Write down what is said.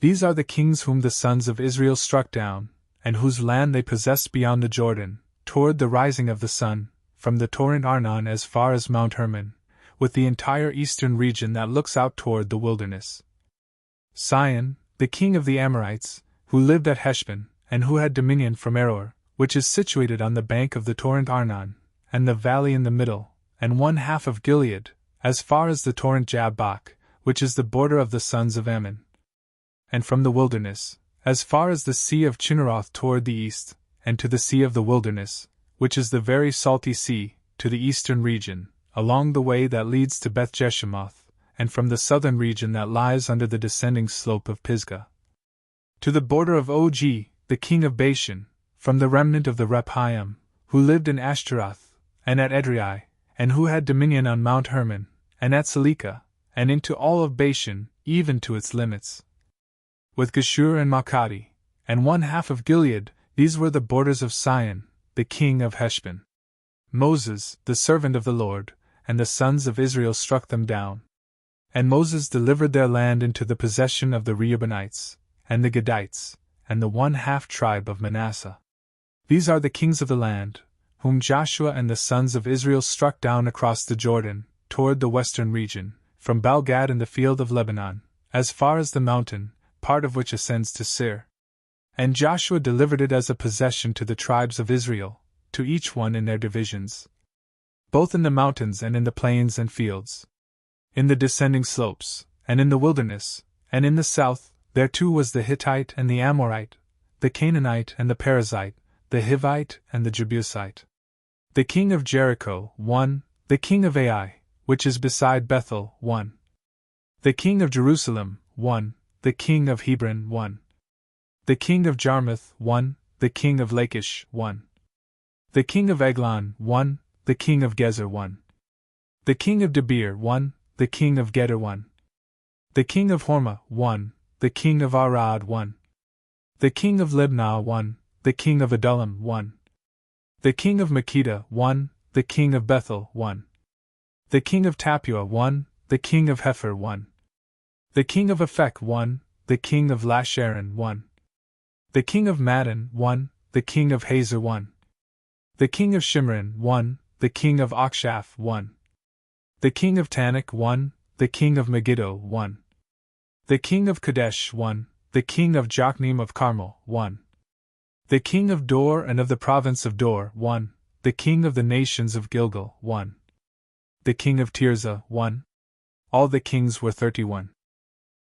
These are the kings whom the sons of Israel struck down, and whose land they possessed beyond the Jordan, toward the rising of the sun, from the torrent Arnon as far as Mount Hermon, with the entire eastern region that looks out toward the wilderness. Sihon, the king of the Amorites, who lived at Heshbon, and who had dominion from Aroer, which is situated on the bank of the torrent Arnon, and the valley in the middle, and 1/2 of Gilead, as far as the torrent Jabbok, which is the border of the sons of Ammon. And from the wilderness, as far as the sea of Chinneroth toward the east, and to the sea of the wilderness, which is the very salty sea, to the eastern region, along the way that leads to Beth Jeshimoth, and from the southern region that lies under the descending slope of Pisgah, to the border of Og, the king of Bashan, from the remnant of the Rephaim, who lived in Ashtaroth, and at Edrei, and who had dominion on Mount Hermon, and at Salekah, and into all of Bashan, even to its limits. With Geshur and Makati, and 1/2 of Gilead, these were the borders of Sihon, the king of Heshbon. Moses, the servant of the Lord, and the sons of Israel struck them down. And Moses delivered their land into the possession of the Reubenites, and the Gadites, and the 1/2 tribe of Manasseh. These are the kings of the land, whom Joshua and the sons of Israel struck down across the Jordan, toward the western region, from Baal-Gad in the field of Lebanon, as far as the mountain, part of which ascends to Seir. And Joshua delivered it as a possession to the tribes of Israel, to each one in their divisions, both in the mountains and in the plains and fields, in the descending slopes, and in the wilderness, and in the south. There too was the Hittite and the Amorite, the Canaanite and the Perizzite, the Hivite and the Jebusite. The king of Jericho, 1, the king of Ai, which is beside Bethel, 1. The king of Jerusalem, 1, the king of Hebron, 1. The king of Jarmuth, 1, the king of Lachish, 1. The king of Eglon, 1, the king of Gezer, 1. The king of Debir, 1, the king of Geder, 1. The king of Hormah, 1, the king of Arad, 1. The king of Libnah, 1, the king of Adullam, 1. The king of Makkedah, 1, the king of Bethel, 1. The king of Tappuah, 1, the king of Hepher, 1. The king of Aphek, 1, the king of Lasharon, 1. The king of Madon, 1, the king of Hazor, 1. The king of Shimron, 1, the king of Akshaph, 1. The king of Tanakh, 1, the king of Megiddo, 1. The king of Kadesh, 1, the king of Jokneam of Carmel, 1. The king of Dor and of the province of Dor, 1, the king of the nations of Gilgal, 1. The king of Tirzah, 1. All the kings were 31.